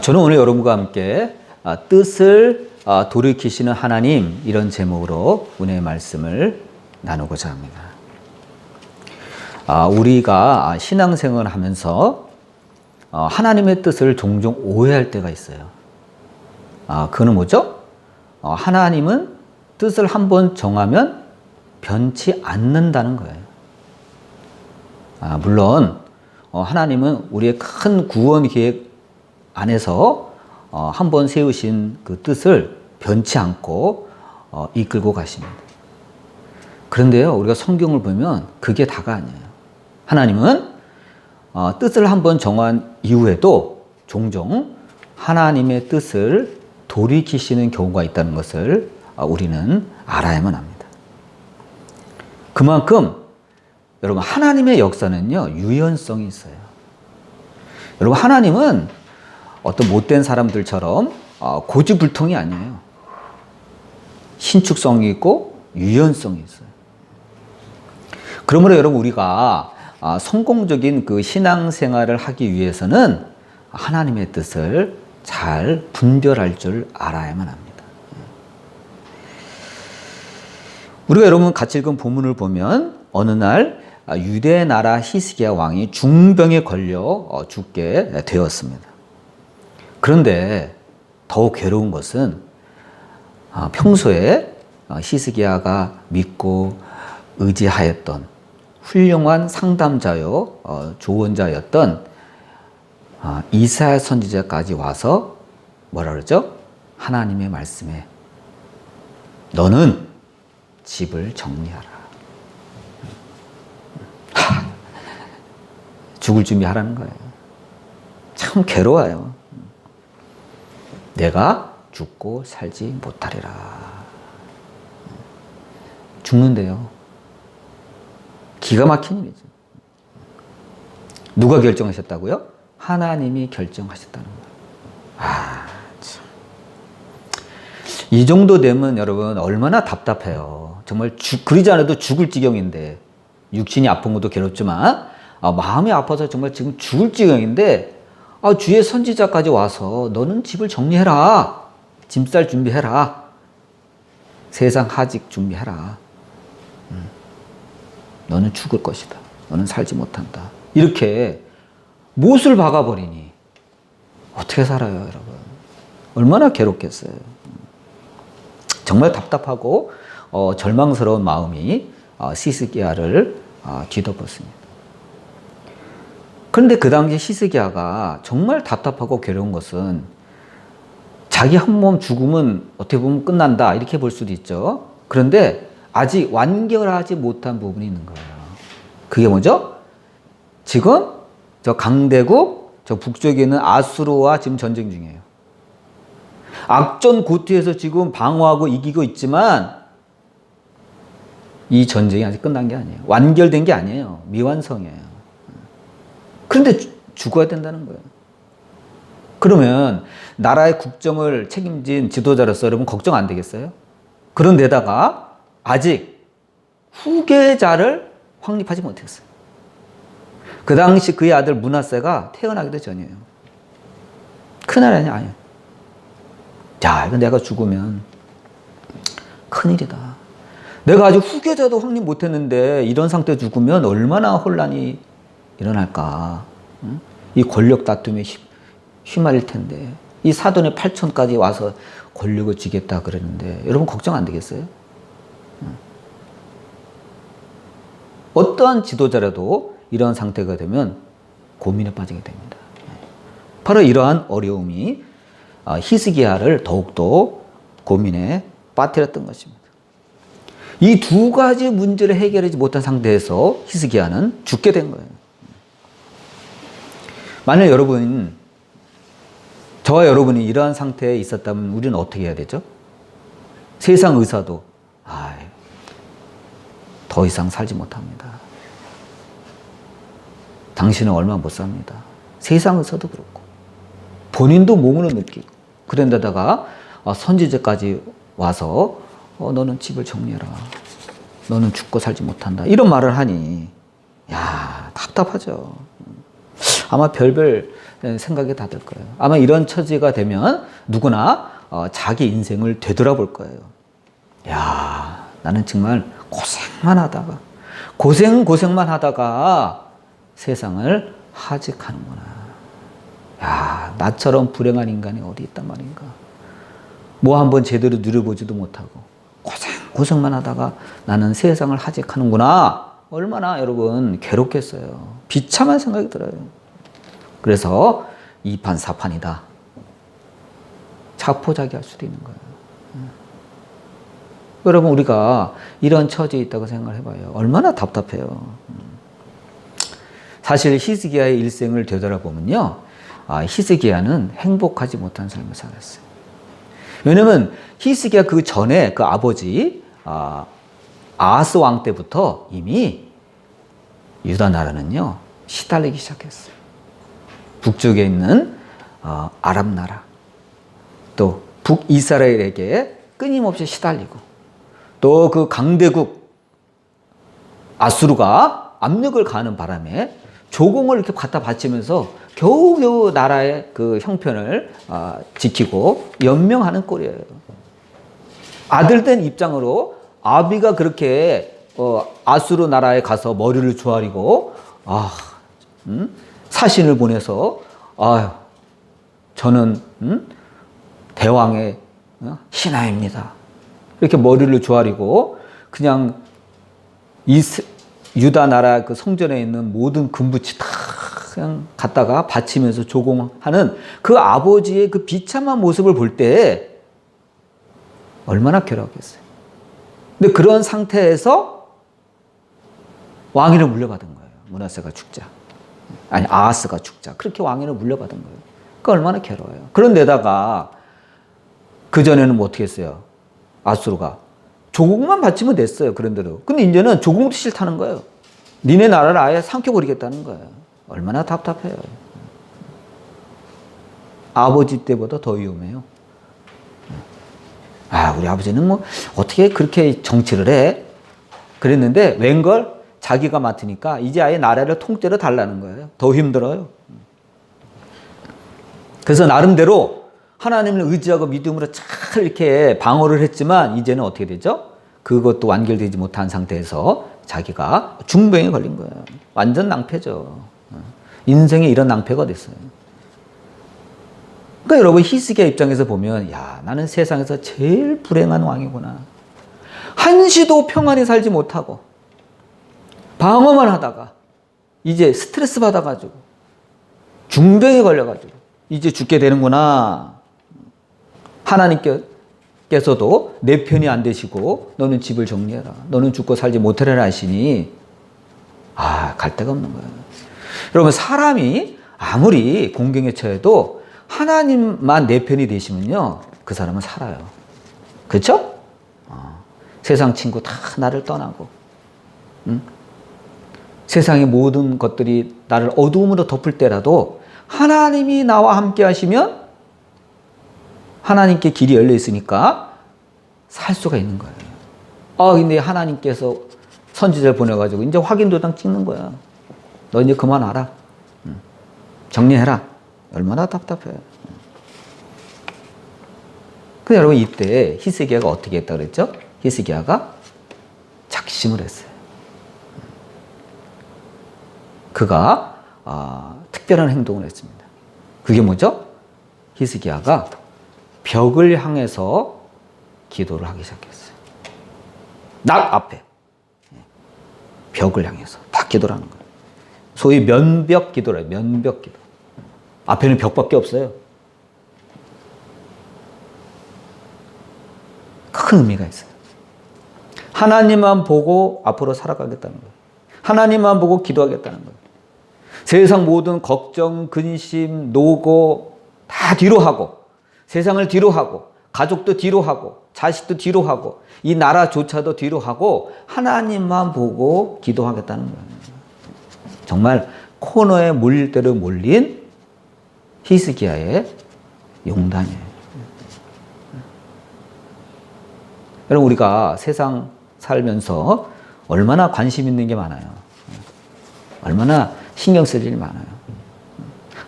저는 오늘 여러분과 함께 뜻을 돌이키시는 하나님, 이런 제목으로 은혜의 말씀을 나누고자 합니다. 우리가 신앙생활을 하면서 하나님의 뜻을 종종 오해할 때가 있어요. 그건 뭐죠? 하나님은 뜻을 한번 정하면 변치 않는다는 거예요. 물론 하나님은 우리의 큰 구원 계획 안에서 한번 세우신 그 뜻을 변치 않고 이끌고 가십니다. 그런데요, 우리가 성경을 보면 그게 다가 아니에요. 하나님은 뜻을 한번 정한 이후에도 종종 하나님의 뜻을 돌이키시는 경우가 있다는 것을 우리는 알아야만 합니다. 그만큼 여러분, 하나님의 역사는요, 유연성이 있어요. 여러분, 하나님은 어떤 못된 사람들처럼 고집불통이 아니에요. 신축성이 있고 유연성이 있어요. 그러므로 여러분, 우리가 성공적인 그 신앙생활을 하기 위해서는 하나님의 뜻을 잘 분별할 줄 알아야만 합니다. 우리가 여러분 같이 읽은 본문을 보면 어느 날 유대 나라 히스기야 왕이 중병에 걸려 죽게 되었습니다. 그런데 더욱 괴로운 것은 평소에 히스기야가 믿고 의지하였던 훌륭한 상담자요, 조언자였던 이사야 선지자까지 와서 뭐라 그러죠? 하나님의 말씀에 너는 집을 정리하라. 죽을 준비하라는 거예요. 참 괴로워요. 내가 죽고 살지 못하리라. 죽는데요. 기가 막힌 일이죠. 누가 결정하셨다고요? 하나님이 결정하셨다는 거예요. 참. 이 정도 되면 여러분 얼마나 답답해요. 정말 그러지 않아도 죽을 지경인데, 육신이 아픈 것도 괴롭지만 마음이 아파서 정말 지금 죽을 지경인데, 주의 선지자까지 와서 너는 집을 정리해라. 짐 쌀 준비해라. 세상 하직 준비해라. 너는 죽을 것이다. 너는 살지 못한다. 이렇게 못을 박아버리니 어떻게 살아요, 여러분? 얼마나 괴롭겠어요. 정말 답답하고 절망스러운 마음이 히스기야를 뒤덮었습니다. 그런데 그 당시 히스기야가 정말 답답하고 괴로운 것은 자기 한 몸 죽으면 어떻게 보면 끝난다, 이렇게 볼 수도 있죠. 그런데 아직 완결하지 못한 부분이 있는 거예요. 그게 뭐죠? 지금 저 강대국, 저 북쪽에 있는 아수르와 지금 전쟁 중이에요. 악전고투에서 지금 방어하고 이기고 있지만 이 전쟁이 아직 끝난 게 아니에요. 완결된 게 아니에요. 미완성이에요. 그런데 죽어야 된다는 거예요. 그러면 나라의 국정을 책임진 지도자로서 여러분 걱정 안 되겠어요? 그런데다가 아직 후계자를 확립하지 못했어요. 그 당시 그의 아들 므낫세가 태어나기도 전이에요. 큰아이 아니에요. 자, 이거 내가 죽으면 큰일이다. 내가 아직 후계자도 확립 못했는데 이런 상태에 죽으면 얼마나 혼란이 일어날까. 이 권력 다툼에 휘말릴 텐데, 이 사돈의 8촌까지 와서 권력을 쥐겠다 그랬는데 여러분 걱정 안 되겠어요? 어떠한 지도자라도 이런 상태가 되면 고민에 빠지게 됩니다. 바로 이러한 어려움이 히스기야를 더욱더 고민에 빠뜨렸던 것입니다. 이 두 가지 문제를 해결하지 못한 상태에서 히스기야는 죽게 된 거예요. 만약 저와 여러분이 이러한 상태에 있었다면 우리는 어떻게 해야 되죠? 세상 의사도 더 이상 살지 못합니다. 당신은 얼마 못 삽니다. 세상 의사도 그렇고 본인도 몸으로 느끼고, 그런데다가 선지자까지 와서 너는 집을 정리해라. 너는 죽고 살지 못한다. 이런 말을 하니 답답하죠. 아마 별별 생각이 다 들 거예요. 아마 이런 처지가 되면 누구나 자기 인생을 되돌아볼 거예요. 야, 나는 정말 고생만 하다가 세상을 하직하는구나. 야, 나처럼 불행한 인간이 어디 있단 말인가. 뭐 한번 제대로 누려보지도 못하고 고생만 하다가 나는 세상을 하직하는구나. 얼마나 여러분 괴롭겠어요. 비참한 생각이 들어요. 그래서 2판 4판이다. 자포자기할 수도 있는 거예요. 여러분 우리가 이런 처지에 있다고 생각을 해봐요. 얼마나 답답해요. 사실 히스기야의 일생을 되돌아보면요. 히스기야는 행복하지 못한 삶을 살았어요. 왜냐면 히스기야 그 전에 그 아버지 아하스 왕 때부터 이미 유다 나라는요 시달리기 시작했어요. 북쪽에 있는 아람 나라, 또 북이스라엘에게 끊임없이 시달리고, 또 그 강대국 아수르가 압력을 가하는 바람에 조공을 이렇게 갖다 바치면서 겨우겨우 나라의 그 형편을 지키고 연명하는 꼴이에요. 아들된 입장으로 아비가 그렇게 아수르 나라에 가서 머리를 조아리고 사신을 보내서 저는 대왕의 신하입니다. 이렇게 머리를 조아리고 그냥 유다 나라 그 성전에 있는 모든 금붙이 다 그냥 갖다가 바치면서 조공하는 그 아버지의 그 비참한 모습을 볼 때 얼마나 괴로웠겠어요. 근데 그런 상태에서 왕위를 물려받은 거예요. 므낫세가 죽자. 아니 아하스가 죽자. 그렇게 왕위를 물려받은 거예요. 그러니까 얼마나 괴로워요. 그런데다가 그전에는 뭐 어떻게 했어요? 아수르가 조공만 바치면 됐어요. 그런대로. 근데 이제는 조공도 싫다는 거예요. 니네 나라를 아예 삼켜버리겠다는 거예요. 얼마나 답답해요. 아버지 때보다 더 위험해요. 우리 아버지는 뭐 어떻게 그렇게 정치를 해? 그랬는데 웬걸 자기가 맡으니까 이제 아예 나라를 통째로 달라는 거예요. 더 힘들어요. 그래서 나름대로 하나님을 의지하고 믿음으로 잘 이렇게 방어를 했지만 이제는 어떻게 되죠? 그것도 완결되지 못한 상태에서 자기가 중병에 걸린 거예요. 완전 낭패죠. 인생에 이런 낭패가 됐어요. 그러니까 여러분 히스기야 입장에서 보면 나는 세상에서 제일 불행한 왕이구나. 한시도 평안히 살지 못하고 방어만 하다가 이제 스트레스 받아가지고 중병에 걸려가지고 이제 죽게 되는구나. 하나님께서도 내 편이 안 되시고 너는 집을 정리해라. 너는 죽고 살지 못하리라 하시니 갈 데가 없는 거예요. 여러분 사람이 아무리 공경에 처해도 하나님만 내 편이 되시면요 그 사람은 살아요. 그렇죠? 세상 친구 다 나를 떠나고 세상의 모든 것들이 나를 어두움으로 덮을 때라도 하나님이 나와 함께 하시면 하나님께 길이 열려 있으니까 살 수가 있는 거예요. 근데 하나님께서 선지자를 보내가지고 이제 확인 도장 찍는 거야. 너 이제 그만하라. 정리해라. 얼마나 답답해요. 근데 여러분 이때 히스기야가 어떻게 했다 그랬죠? 히스기야가 작심을 했어요. 그가 특별한 행동을 했습니다. 그게 뭐죠? 히스기야가 벽을 향해서 기도를 하기 시작했어요. 낙 앞에 벽을 향해서 딱 기도를 하는 거예요. 소위 면벽 기도래요. 면벽 기도. 앞에는 벽밖에 없어요. 큰 의미가 있어요. 하나님만 보고 앞으로 살아가겠다는 거예요. 하나님만 보고 기도하겠다는 거예요. 세상 모든 걱정, 근심, 노고 다 뒤로 하고 세상을 뒤로 하고 가족도 뒤로 하고 자식도 뒤로 하고 이 나라조차도 뒤로 하고 하나님만 보고 기도하겠다는 거예요. 정말 코너에 몰릴 대로 몰린 히스기야의 용단이에요. 여러분 우리가 세상 살면서 얼마나 관심 있는 게 많아요. 얼마나 신경 쓸 일이 많아요.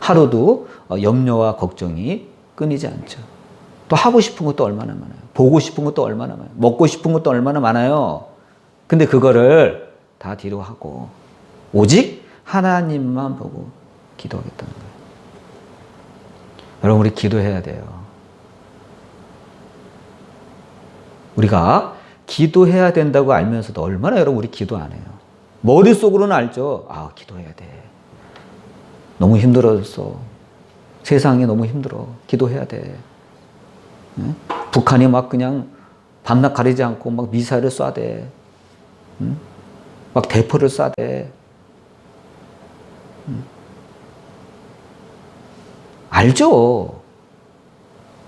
하루도 염려와 걱정이 끊이지 않죠. 또 하고 싶은 것도 얼마나 많아요. 보고 싶은 것도 얼마나 많아요. 먹고 싶은 것도 얼마나 많아요. 근데 그거를 다 뒤로 하고 오직 하나님만 보고 기도하겠다는 거예요. 여러분, 우리 기도해야 돼요. 우리가 기도해야 된다고 알면서도 얼마나 여러분 우리 기도 안 해요. 머릿속으로는 알죠. 아, 기도해야 돼. 너무 힘들어졌어. 세상이 너무 힘들어. 기도해야 돼. 응? 북한이 막 그냥 밤낮 가리지 않고 막 미사일을 쏴대. 응? 막 대포를 쏴대. 응? 알죠.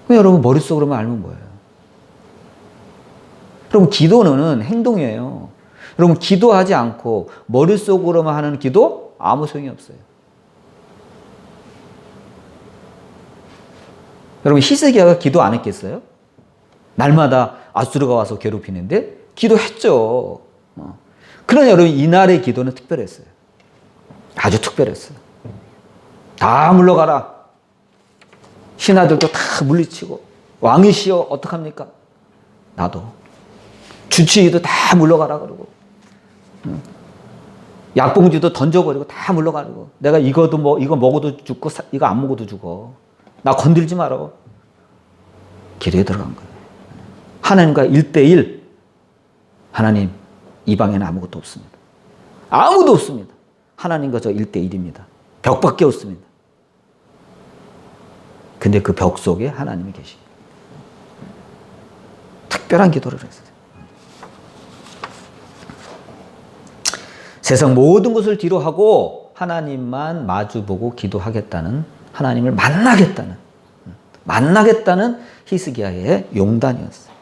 여러분 머릿속으로만 알면 뭐예요? 여러분 기도는 행동이에요. 여러분 기도하지 않고 머릿속으로만 하는 기도 아무 소용이 없어요. 여러분 히스기야가 기도 안 했겠어요? 날마다 아수르가 와서 괴롭히는데 기도했죠. 그러나 여러분 이날의 기도는 특별했어요. 아주 특별했어요. 다 물러가라. 신하들도 다 물리치고 왕이시여 어떡합니까? 나도. 주치의도 다 물러가라 그러고 약봉지도 던져버리고 다 물러가고 내가 이거도 뭐 이거 먹어도 죽고 이거 안 먹어도 죽어. 나 건들지 마라. 기도에 들어간 거예요. 하나님과 1대1. 하나님, 이 방에는 아무것도 없습니다. 아무도 없습니다. 하나님과 저 1대1입니다. 벽밖에 없습니다. 근데 그 벽 속에 하나님이 계십니다. 특별한 기도를 했어요. 세상 모든 것을 뒤로 하고 하나님만 마주보고 기도하겠다는, 하나님을 만나겠다는 히스기야의 용단이었어요.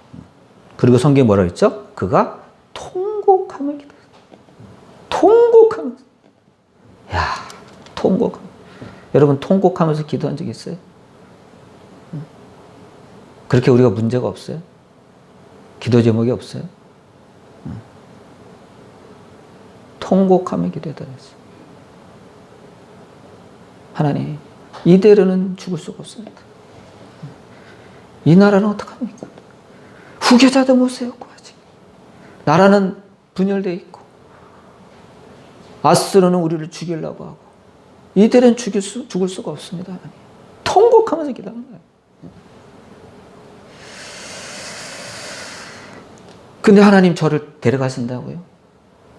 그리고 성경에 뭐라 그랬죠? 그가 통곡하며 기도했어요. 통곡하면서. 야, 여러분 통곡하면서 기도한 적 있어요? 그렇게 우리가 문제가 없어요? 기도 제목이 없어요? 통곡하며 기도했어요. 하나님, 이대로는 죽을 수가 없습니다. 이 나라는 어떡합니까? 후계자도 못 세웠고 아직. 나라는 분열되어 있고 아스르는 우리를 죽이려고 하고 이대로는 죽을 수가 없습니다. 하나님. 통곡하면서 기도하는 거예요. 근데 하나님 저를 데려가신다고요?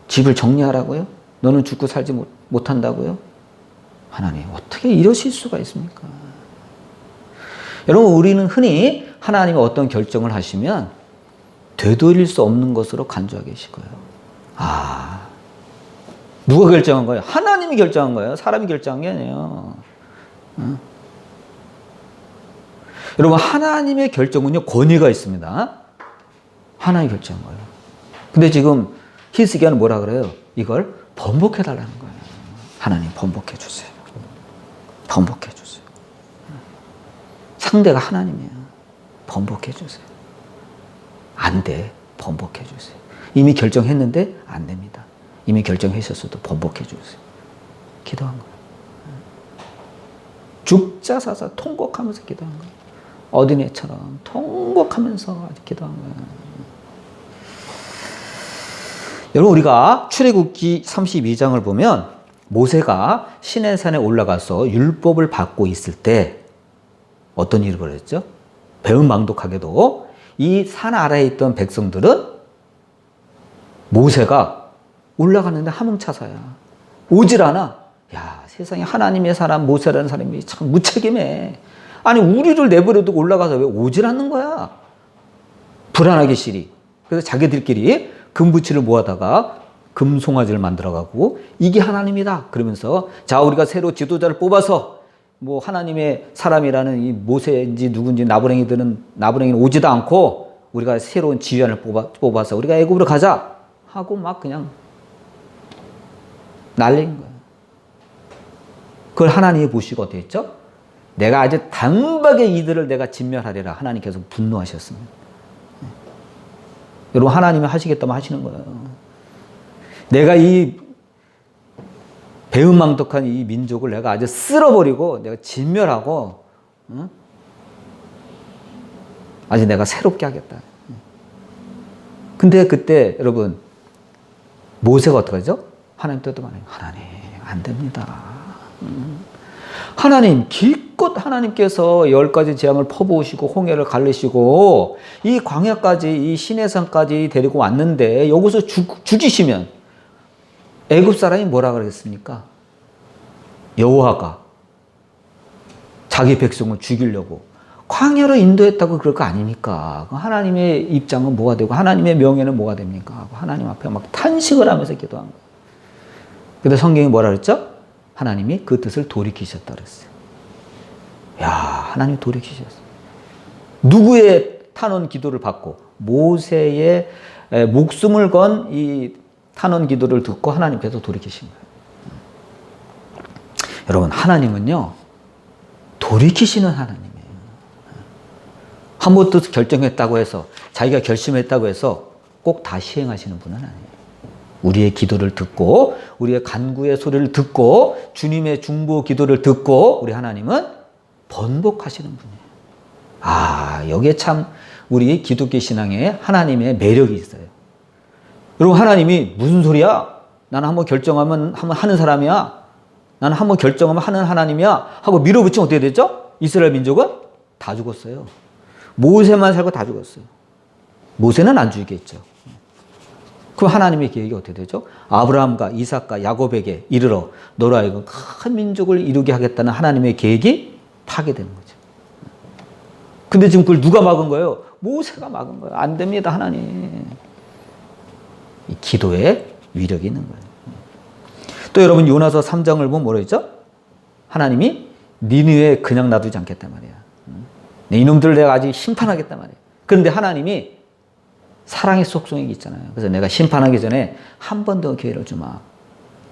집을 정리하라고요? 너는 죽고 살지 못한다고요? 하나님, 어떻게 이러실 수가 있습니까? 여러분, 우리는 흔히 하나님이 어떤 결정을 하시면 되돌릴 수 없는 것으로 간주하고 계시고요. 아, 누가 결정한 거예요? 하나님이 결정한 거예요. 사람이 결정한 게 아니에요. 여러분, 하나님의 결정은요, 권위가 있습니다. 하나님이 결정한 거예요. 근데 지금 히스기야는 뭐라 그래요? 이걸 번복해 달라는 거예요. 하나님 번복해 주세요. 번복해 주세요. 상대가 하나님이에요. 번복해 주세요. 안 돼. 번복해 주세요. 이미 결정했는데 안 됩니다. 이미 결정하셨어도 번복해 주세요. 기도한 거예요. 죽자 사자 통곡하면서 기도한 거예요. 어린애처럼 통곡하면서 기도한 거예요. 여러분, 우리가 출애굽기 32장을 보면 모세가 시내산에 올라가서 율법을 받고 있을 때 어떤 일이 벌어졌죠? 배은망덕하게도 이 산 아래에 있던 백성들은 모세가 올라가는데 하몽차사야. 오질 않아. 야, 세상에 하나님의 사람 모세라는 사람이 참 무책임해. 아니, 우리를 내버려두고 올라가서 왜 오질 않는 거야? 불안하기 시리. 그래서 자기들끼리 금부치를 모아다가 금송아지를 만들어가고 이게 하나님이다 그러면서 자, 우리가 새로 지도자를 뽑아서 뭐 하나님의 사람이라는 이 모세인지 누군지 나부랭이는 오지도 않고 우리가 새로운 지휘관을 뽑아서 우리가 애굽으로 가자 하고 막 그냥 날린 거예요. 그걸 하나님이 보시고 어떻게 했죠? 내가 아주 단박에 이들을 내가 진멸하리라. 하나님께서 분노하셨습니다. 여러분, 하나님이 하시겠다면 하시는 거예요. 내가 이 배은망덕한 이 민족을 내가 아주 쓸어버리고 내가 진멸하고 응? 아주 내가 새롭게 하겠다. 근데 그때 여러분 모세가 어떻게 하죠? 하나님 뜻도 말해요. 하나님 안 됩니다. 하나님 길껏 하나님께서 10가지 재앙을 퍼부으시고 홍해를 갈르시고 이 광야까지 이 시내산까지 데리고 왔는데 여기서 죽이시면 애굽 사람이 뭐라 그러겠습니까? 여호와가 자기 백성을 죽이려고 광야로 인도했다고 그럴 거 아닙니까? 하나님의 입장은 뭐가 되고 하나님의 명예는 뭐가 됩니까? 하나님 앞에 막 탄식을 하면서 기도한 거예요. 근데 성경이 뭐라 그랬죠? 하나님이 그 뜻을 돌이키셨다 그랬어요. 야, 하나님 돌이키셨어요. 누구의 탄원 기도를 받고 모세의 목숨을 건 이 탄원 기도를 듣고 하나님께서 돌이키신 거예요. 여러분, 하나님은요, 돌이키시는 하나님이에요. 한 번 뜻 결정했다고 해서, 자기가 결심했다고 해서 꼭 다 시행하시는 분은 아니에요. 우리의 기도를 듣고, 우리의 간구의 소리를 듣고, 주님의 중보 기도를 듣고, 우리 하나님은 번복하시는 분이에요. 아, 여기에 참 우리 기독교 신앙에 하나님의 매력이 있어요. 여러분, 하나님이 무슨 소리야? 나는 한번 결정하면 하는 사람이야. 나는 한번 결정하면 하는 하나님이야. 하고 밀어붙이면 어떻게 되죠? 이스라엘 민족은 다 죽었어요. 모세만 살고 다 죽었어요. 모세는 안 죽이겠죠. 그럼 하나님의 계획이 어떻게 되죠? 아브라함과 이삭과 야곱에게 이르러 너로 하여금 큰 민족을 이루게 하겠다는 하나님의 계획이 파괴되는 거죠. 근데 지금 그걸 누가 막은 거예요? 모세가 막은 거예요. 안 됩니다, 하나님. 이 기도에 위력이 있는 거예요. 또 여러분 요나서 3장을 보면 뭐라 했죠? 하나님이 니느웨 그냥 놔두지 않겠단 말이야. 이놈들을 내가 아직 심판하겠단 말이야. 그런데 하나님이 사랑의 속성이 있잖아요. 그래서 내가 심판하기 전에 한 번 더 기회를 주마.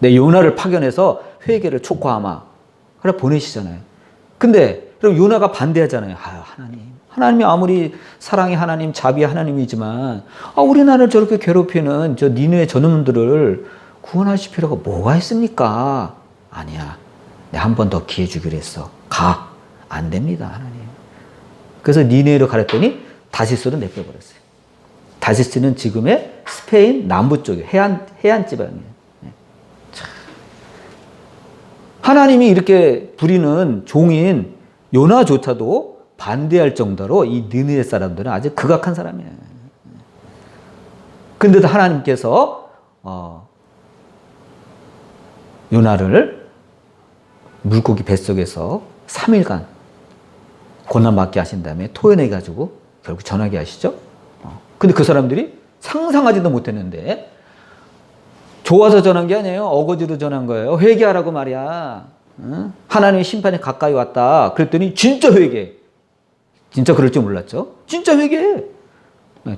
내 요나를 파견해서 회개를 촉구하마. 그래 보내시잖아요. 근데 그럼 요나가 반대하잖아요. 아유, 하나님이 아무리 사랑의 하나님, 자비의 하나님이지만 우리나라를 저렇게 괴롭히는 저 니느웨 저놈들을 구원하실 필요가 뭐가 있습니까? 아니야. 내가 한 번 더 기회 주기로 했어. 가. 안 됩니다, 하나님. 그래서 니느웨로 가랬더니 다시스로 내빼버렸어요. 다시스는 지금의 스페인 남부 쪽에 해안 지방이에요. 하나님이 이렇게 부리는 종인 요나조차도 반대할 정도로 이 느느웨 사람들은 아주 극악한 사람이에요. 근데도 하나님께서 요나를 물고기 뱃속에서 3일간 고난받게 하신 다음에 토해내가지고 결국 전하게 하시죠. 근데 그 사람들이 상상하지도 못했는데 좋아서 전한 게 아니에요. 어거지로 전한 거예요. 회개하라고 말이야. 하나님의 심판이 가까이 왔다. 그랬더니 진짜 회개해. 진짜 그럴 줄 몰랐죠. 진짜 회개해.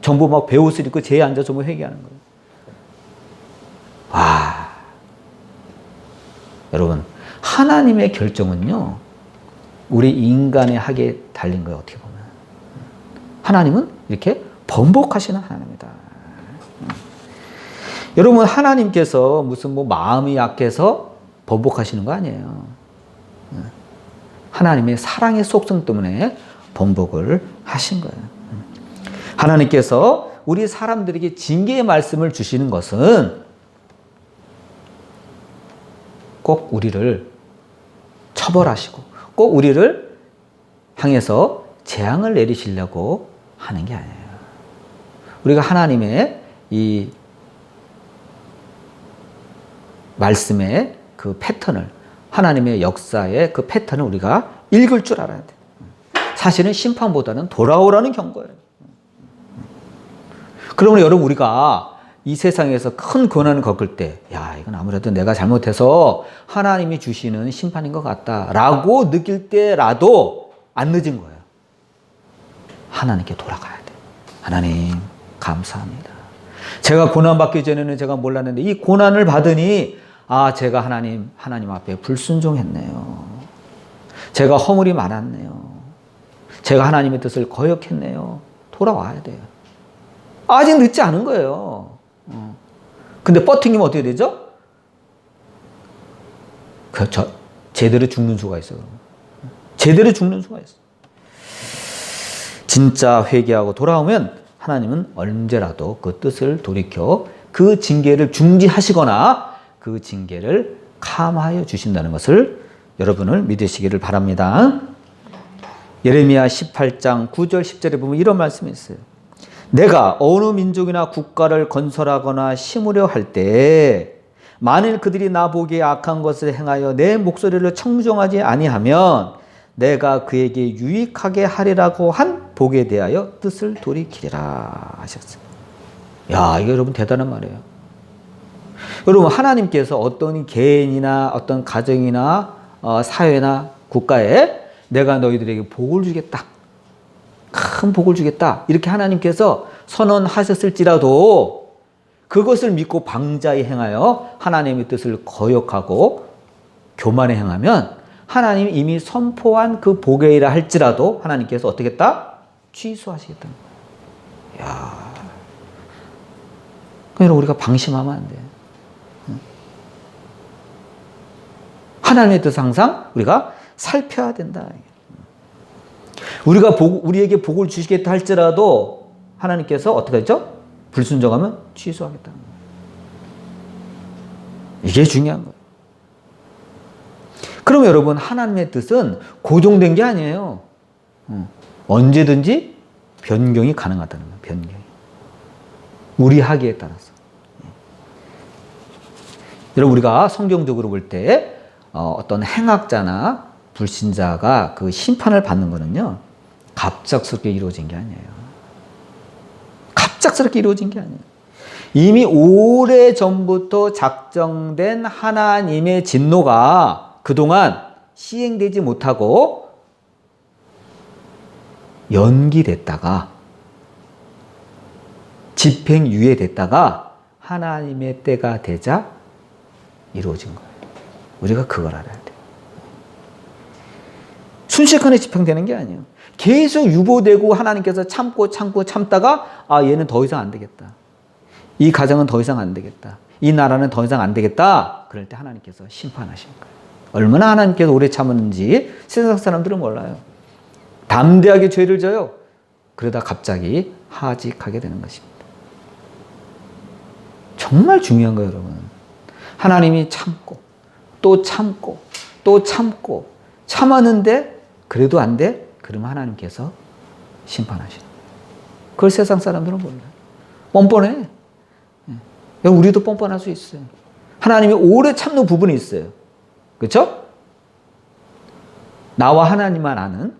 전부 막 베옷을 입고 제에 앉아 전부 회개하는 거예요. 와, 여러분, 하나님의 결정은요, 우리 인간의 학에 달린 거예요. 어떻게 보면 하나님은 이렇게 번복하시는 하나님이다. 여러분, 하나님께서 무슨 마음이 약해서 번복하시는 거 아니에요. 하나님의 사랑의 속성 때문에 번복을 하신 거예요. 하나님께서 우리 사람들에게 징계의 말씀을 주시는 것은 꼭 우리를 처벌하시고 꼭 우리를 향해서 재앙을 내리시려고 하는 게 아니에요. 우리가 하나님의 이 말씀의 그 패턴을, 하나님의 역사의 그 패턴을 우리가 읽을 줄 알아야 돼. 사실은 심판보다는 돌아오라는 경고예요. 그러면 여러분, 우리가 이 세상에서 큰 고난을 겪을 때, 야, 이건 아무래도 내가 잘못해서 하나님이 주시는 심판인 것 같다라고 느낄 때라도 안 늦은 거예요. 하나님께 돌아가야 돼. 하나님, 감사합니다. 제가 고난받기 전에는 제가 몰랐는데 이 고난을 받으니 제가 하나님 앞에 불순종했네요. 제가 허물이 많았네요. 제가 하나님의 뜻을 거역했네요. 돌아와야 돼요. 아직 늦지 않은 거예요. 근데 버팅이면 어떻게 되죠? 제대로 죽는 수가 있어요. 제대로 죽는 수가 있어요. 진짜 회개하고 돌아오면 하나님은 언제라도 그 뜻을 돌이켜 그 징계를 중지하시거나 그 징계를 감하여 주신다는 것을 여러분을 믿으시기를 바랍니다. 예레미야 18장 9절 10절에 보면 이런 말씀이 있어요. 내가 어느 민족이나 국가를 건설하거나 심으려 할 때 만일 그들이 나보기에 악한 것을 행하여 내 목소리를 청종하지 아니하면 내가 그에게 유익하게 하리라고 한 복에 대하여 뜻을 돌이키리라 하셨어요. 야, 이거 여러분 대단한 말이에요. 여러분, 하나님께서 어떤 개인이나 어떤 가정이나 사회나 국가에 내가 너희들에게 복을 주겠다, 큰 복을 주겠다, 이렇게 하나님께서 선언하셨을지라도 그것을 믿고 방자히 행하여 하나님의 뜻을 거역하고 교만에 행하면 하나님이 이미 선포한 그 복의 일을 할지라도 하나님께서 어떻게 했다? 취소하시겠다는 거예요. 이야. 그러니까 우리가 방심하면 안 돼요. 하나님의 뜻을 항상 우리가 살펴야 된다. 우리가 우리에게 복을 주시겠다 할지라도 하나님께서 어떻게 하죠? 불순종하면 취소하겠다는 거예요. 이게 중요한 거예요. 그럼 여러분, 하나님의 뜻은 고정된 게 아니에요. 언제든지 변경이 가능하다는 거예요. 변경이. 우리 하기에 따라서. 여러분, 우리가 성경적으로 볼 때 어떤 행악자나 불신자가 그 심판을 받는 거는요, 갑작스럽게 이루어진 게 아니에요. 갑작스럽게 이루어진 게 아니에요. 이미 오래전부터 작정된 하나님의 진노가 그동안 시행되지 못하고 연기됐다가 집행유예됐다가 하나님의 때가 되자 이루어진 거예요. 우리가 그걸 알아야 돼요. 순식간에 집행되는 게 아니에요. 계속 유보되고 하나님께서 참다가 얘는 더 이상 안 되겠다. 이 가정은 더 이상 안 되겠다. 이 나라는 더 이상 안 되겠다. 그럴 때 하나님께서 심판하신 거예요. 얼마나 하나님께서 오래 참았는지 세상 사람들은 몰라요. 담대하게 죄를 져요. 그러다 갑자기 하직하게 되는 것입니다. 정말 중요한 거예요, 여러분. 하나님이 참고 또 참고 또 참고 참았는데 그래도 안 돼? 그러면 하나님께서 심판하시는 거예요. 그걸 세상 사람들은 몰라요. 뻔뻔해. 우리도 뻔뻔할 수 있어요. 하나님이 오래 참는 부분이 있어요. 그렇죠? 나와 하나님만 아는,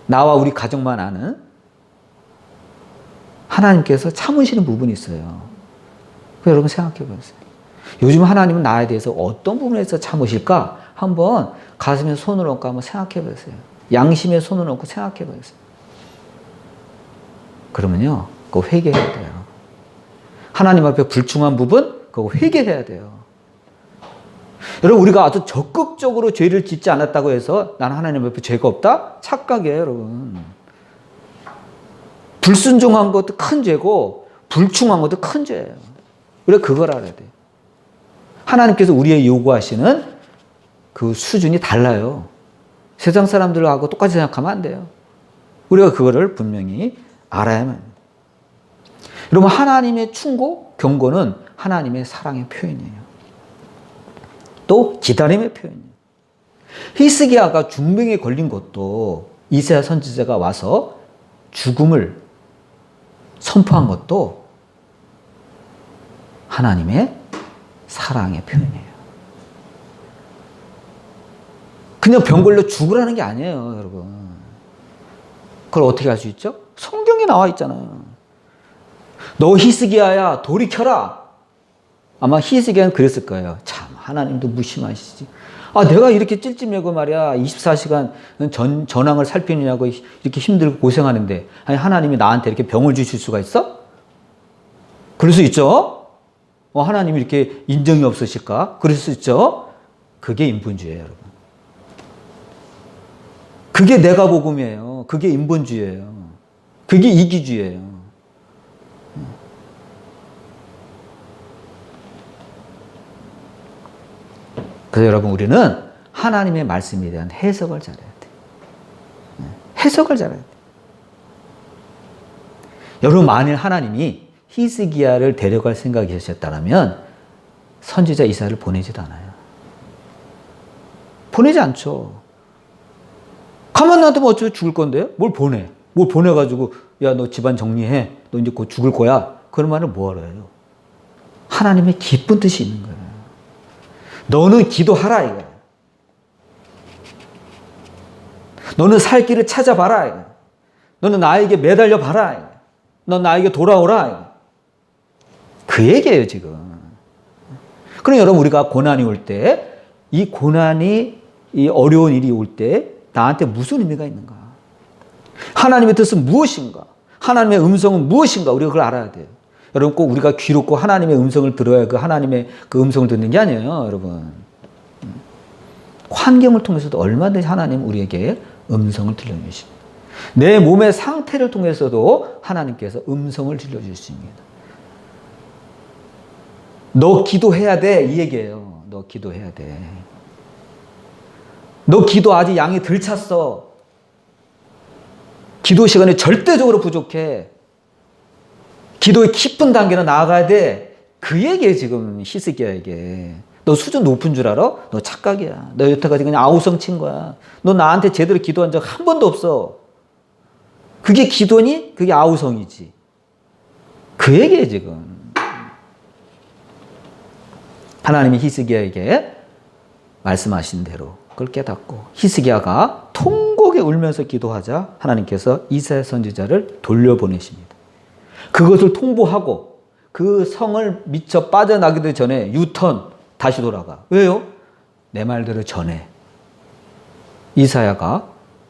나와 우리 가족만 아는 하나님께서 참으시는 부분이 있어요. 여러분 생각해 보세요. 요즘 하나님은 나에 대해서 어떤 부분에서 참으실까? 한번 가슴에 손을 얹고 한번 생각해 보세요. 양심에 손을 얹고 생각해 보세요. 그러면요, 그거 회개해야 돼요. 하나님 앞에 불충한 부분, 그거 회개해야 돼요. 여러분, 우리가 아주 적극적으로 죄를 짓지 않았다고 해서 나는 하나님 앞에 죄가 없다? 착각이에요, 여러분. 불순종한 것도 큰 죄고 불충한 것도 큰 죄예요. 우리가 그걸 알아야 돼요. 하나님께서 우리의 요구하시는 그 수준이 달라요. 세상 사람들하고 똑같이 생각하면 안 돼요. 우리가 그거를 분명히 알아야만 해요. 여러분, 하나님의 충고, 경고는 하나님의 사랑의 표현이에요. 또 기다림의 표현이에요. 히스기야가 중병에 걸린 것도 이사야 선지자가 와서 죽음을 선포한 것도 하나님의 사랑의 표현이에요. 그냥 병 걸려 죽으라는 게 아니에요, 여러분. 그걸 어떻게 알 수 있죠? 성경에 나와 있잖아요. 너 히스기야야, 돌이켜라. 아마 히스기야는 그랬을 거예요. 참, 하나님도 무심하시지. 내가 이렇게 찔찔매고 말이야, 24시간 전황을 살피느냐고 이렇게 힘들고 고생하는데, 아니, 하나님이 나한테 이렇게 병을 주실 수가 있어? 그럴 수 있죠? 하나님이 이렇게 인정이 없으실까? 그럴 수 있죠? 그게 인본주의예요, 여러분. 그게 내가 복음이에요. 그게 인본주의예요. 그게 이기주의예요. 그래서 여러분 우리는 하나님의 말씀에 대한 해석을 잘해야 돼. 해석을 잘해야 돼. 여러분 만일 하나님이 히스기야를 데려갈 생각이셨다면 선지자 이사야를 보내지도 않아요. 보내지 않죠. 가만 놔두면 어차피 죽을 건데요? 뭘 보내? 뭘 보내가지고 야 너 집안 정리해. 너 이제 곧 죽을 거야. 그런 말을 뭐하러 해요? 하나님의 기쁜 뜻이 있는 거예요. 너는 기도하라 이거야. 너는 살 길을 찾아봐라 이거야. 너는 나에게 매달려 봐라 이거야. 넌 나에게 돌아오라 이거야. 그 얘기예요 지금. 그럼 여러분 우리가 고난이 올 때 이 고난이 이 어려운 일이 올 때 나한테 무슨 의미가 있는가? 하나님의 뜻은 무엇인가? 하나님의 음성은 무엇인가? 우리가 그걸 알아야 돼요. 여러분 꼭 우리가 귀로 꼭 하나님의 음성을 들어야 그 하나님의 그 음성을 듣는 게 아니에요, 여러분. 환경을 통해서도 얼마든지 하나님 우리에게 음성을 들려주십니다. 내 몸의 상태를 통해서도 하나님께서 음성을 들려주십니다. 너 기도해야 돼, 이 얘기예요. 너 기도해야 돼. 너 기도 아직 양이 덜 찼어. 기도 시간이 절대적으로 부족해. 기도의 깊은 단계로 나아가야 돼. 그 얘기에 지금 히스기야에게. 너 수준 높은 줄 알아? 너 착각이야. 너 여태까지 그냥 아우성 친 거야. 너 나한테 제대로 기도한 적 한 번도 없어. 그게 기도니? 그게 아우성이지. 그 얘기에 지금. 하나님이 히스기야에게 말씀하신 대로 그걸 깨닫고 히스기야가 통곡에 울면서 기도하자 하나님께서 이사야 선지자를 돌려보내십니다. 그것을 통보하고 그 성을 미쳐 빠져나기도 전에 유턴 다시 돌아가. 왜요? 내 말대로 전해. 이사야가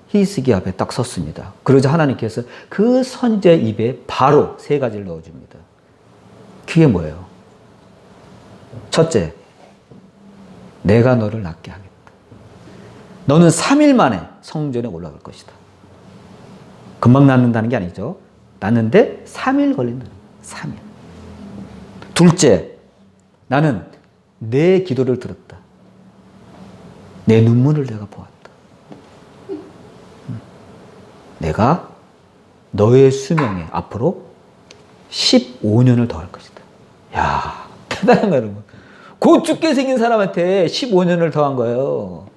히스기야 앞에 딱 섰습니다. 그러자 하나님께서 그 선지자 입에 바로 세 가지를 넣어줍니다. 그게 뭐예요? 첫째, 내가 너를 낫게 하겠다. 너는 3일 만에 성전에 올라갈 것이다. 금방 낫는다는 게 아니죠. 낫는데 3일 걸린다는 거예요. 3일. 둘째, 나는 내 기도를 들었다. 내 눈물을 내가 보았다. 내가 너의 수명에 앞으로 15년을 더할 것이다. 야, 대단한 거예요, 여러분. 곧 죽게 생긴 사람한테 15년을 더한 거예요.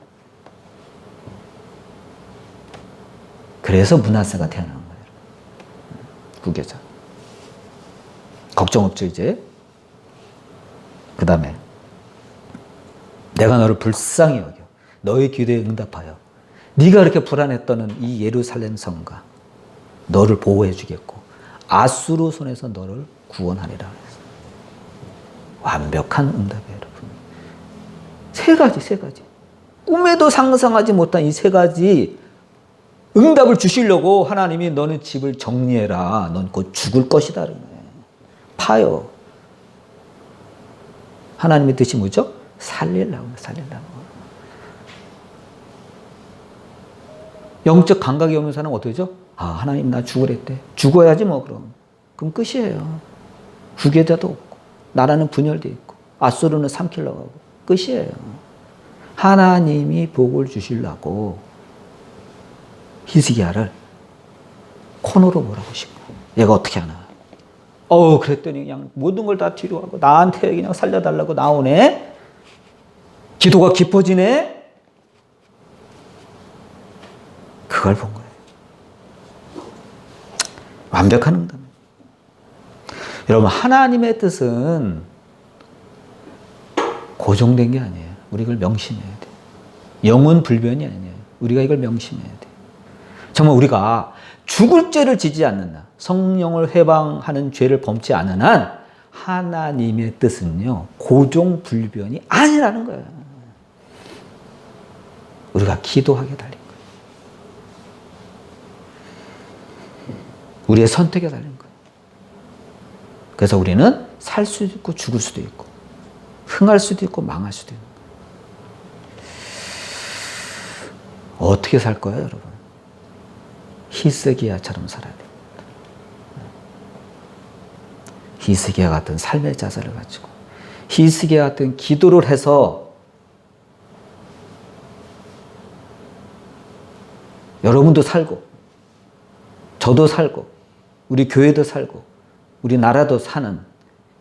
그래서 므낫세가 태어난 거예요. 후계자. 걱정 없죠, 이제. 그 다음에 내가 너를 불쌍히 여겨 너의 기도에 응답하여 네가 그렇게 불안했던 이 예루살렘 성과 너를 보호해 주겠고 아수르 손에서 너를 구원하리라. 완벽한 응답이에요, 여러분. 세 가지. 꿈에도 상상하지 못한 이 세 가지 응답을 주시려고 하나님이 너는 집을 정리해라. 넌 곧 죽을 것이다. 파요. 하나님의 뜻이 뭐죠? 살리려고. 영적 감각이 없는 사람은 어떻게 되죠? 아, 하나님 나 죽으랬대. 죽어야지 뭐 그럼. 그럼 끝이에요. 후계자도 없고 나라는 분열되어 있고 아수르는 삼키려고 하고 끝이에요. 하나님이 복을 주시려고 히스기야를 코너로 몰아보신 거예요. 얘가 어떻게 하나. 그랬더니 그냥 모든 걸 다 뒤로 하고 나한테 그냥 살려달라고 나오네. 기도가 깊어지네. 그걸 본 거예요. 완벽한 응답. 여러분, 하나님의 뜻은 고정된 게 아니에요. 우리가 이걸 명심해야 돼. 영혼 불변이 아니에요. 우리가 이걸 명심해야 돼. 정말 우리가 죽을 죄를 지지 않는 한, 성령을 해방하는 죄를 범치 않은 한 하나님의 뜻은요, 고정 불변이 아니라는 거예요. 우리가 기도하게 달린 거예요. 우리의 선택에 달린 거예요. 그래서 우리는 살 수도 있고 죽을 수도 있고 흥할 수도 있고 망할 수도 있는 거예요. 어떻게 살 거예요, 여러분? 히스기야처럼 살아야 됩니다. 히스기야 같은 삶의 자세를 가지고 히스기야 같은 기도를 해서 여러분도 살고, 저도 살고, 우리 교회도 살고, 우리 나라도 사는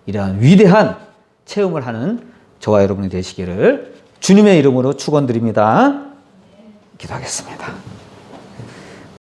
이러한 위대한 체험을 하는 저와 여러분이 되시기를 주님의 이름으로 축원드립니다. 기도하겠습니다.